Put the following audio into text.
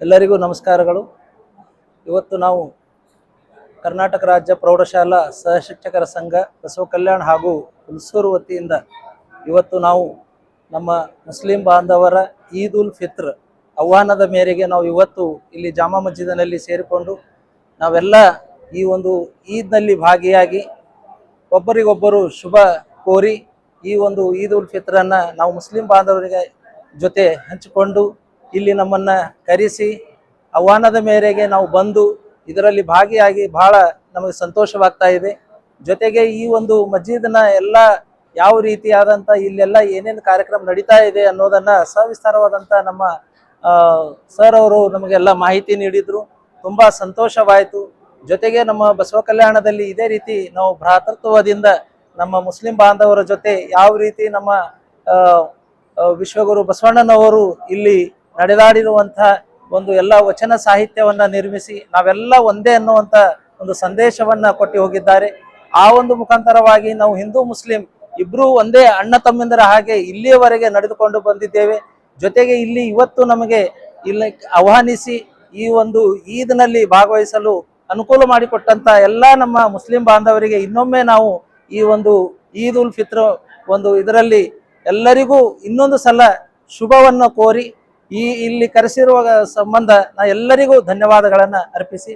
ಎಲ್ಲರಿಗೂ ನಮಸ್ಕಾರಗಳು. ಇವತ್ತು ನಾವು ಕರ್ನಾಟಕ ರಾಜ್ಯ ಪ್ರೌಢಶಾಲಾ ಸಹಶಿಕ್ಷಕರ ಸಂಘ ಬಸವ ಕಲ್ಯಾಣ ಹಾಗೂ ಹುಣಸೂರು ವತಿಯಿಂದ ಇವತ್ತು ನಾವು ನಮ್ಮ ಮುಸ್ಲಿಂ ಬಾಂಧವರ ಈದ್ ಉಲ್ ಫಿತ್ರ್ ಆಹ್ವಾನದ ಮೇರೆಗೆ ನಾವು ಇವತ್ತು ಇಲ್ಲಿ ಜಾಮಾ ಮಸ್ಜಿದಿನಲ್ಲಿ ಸೇರಿಕೊಂಡು ನಾವೆಲ್ಲ ಈ ಒಂದು ಈದ್ನಲ್ಲಿ ಭಾಗಿಯಾಗಿ ಒಬ್ಬರಿಗೊಬ್ಬರು ಶುಭ ಕೋರಿ ಈ ಒಂದು ಈದ್ ಉಲ್ ಫಿತ್ರನ್ನು ನಾವು ಮುಸ್ಲಿಂ ಬಾಂಧವರಿಗೆ ಜೊತೆ ಹಂಚಿಕೊಂಡು ಇಲ್ಲಿ ನಮ್ಮನ್ನು ಕರೆಸಿ ಆಹ್ವಾನದ ಮೇರೆಗೆ ನಾವು ಬಂದು ಇದರಲ್ಲಿ ಭಾಗಿಯಾಗಿ ಬಹಳ ನಮಗೆ ಸಂತೋಷವಾಗ್ತಾ ಇದೆ. ಜೊತೆಗೆ ಈ ಒಂದು ಮಸ್ಜಿದ್ನ ಎಲ್ಲ ಯಾವ ರೀತಿಯಾದಂಥ ಇಲ್ಲೆಲ್ಲ ಏನೇನು ಕಾರ್ಯಕ್ರಮ ನಡೀತಾ ಇದೆ ಅನ್ನೋದನ್ನು ಸವಿಸ್ತಾರವಾದಂಥ ನಮ್ಮ ಸರ್ ಅವರು ನಮಗೆಲ್ಲ ಮಾಹಿತಿ ನೀಡಿದರು. ತುಂಬ ಸಂತೋಷವಾಯಿತು. ಜೊತೆಗೆ ನಮ್ಮ ಬಸವ ಕಲ್ಯಾಣದಲ್ಲಿ ಇದೇ ರೀತಿ ನಾವು ಭ್ರಾತೃತ್ವದಿಂದ ನಮ್ಮ ಮುಸ್ಲಿಂ ಬಾಂಧವರ ಜೊತೆ ಯಾವ ರೀತಿ ನಮ್ಮ ವಿಶ್ವಗುರು ಬಸವಣ್ಣನವರು ಇಲ್ಲಿ ನಡೆದಾಡಿರುವಂಥ ಒಂದು ಎಲ್ಲ ವಚನ ಸಾಹಿತ್ಯವನ್ನು ನಿರ್ಮಿಸಿ ನಾವೆಲ್ಲ ಒಂದೇ ಅನ್ನುವಂಥ ಒಂದು ಸಂದೇಶವನ್ನು ಕೊಟ್ಟು ಹೋಗಿದ್ದಾರೆ. ಆ ಒಂದು ಮುಖಾಂತರವಾಗಿ ನಾವು ಹಿಂದೂ ಮುಸ್ಲಿಂ ಇಬ್ಬರೂ ಒಂದೇ ಅಣ್ಣ ತಮ್ಮಿಂದರ ಹಾಗೆ ಇಲ್ಲಿಯವರೆಗೆ ನಡೆದುಕೊಂಡು ಬಂದಿದ್ದೇವೆ. ಜೊತೆಗೆ ಇಲ್ಲಿ ಇವತ್ತು ನಮಗೆ ಇಲ್ಲಿ ಆಹ್ವಾನಿಸಿ ಈ ಒಂದು ಈದ್ನಲ್ಲಿ ಭಾಗವಹಿಸಲು ಅನುಕೂಲ ಮಾಡಿಕೊಟ್ಟಂತ ಎಲ್ಲ ನಮ್ಮ ಮುಸ್ಲಿಂ ಬಾಂಧವರಿಗೆ ಇನ್ನೊಮ್ಮೆ ನಾವು ಈ ಒಂದು ಈದ್ ಉಲ್ ಫಿತ್ರ್ ಒಂದು ಇದರಲ್ಲಿ ಎಲ್ಲರಿಗೂ ಇನ್ನೊಂದು ಸಲ ಶುಭವನ್ನು ಕೋರಿ ಇಲ್ಲಿ ಕರೆಸಿರುವ ಸಂಬಂಧ ನಾ ಎಲ್ಲರಿಗೂ ಧನ್ಯವಾದಗಳನ್ನು ಅರ್ಪಿಸಿ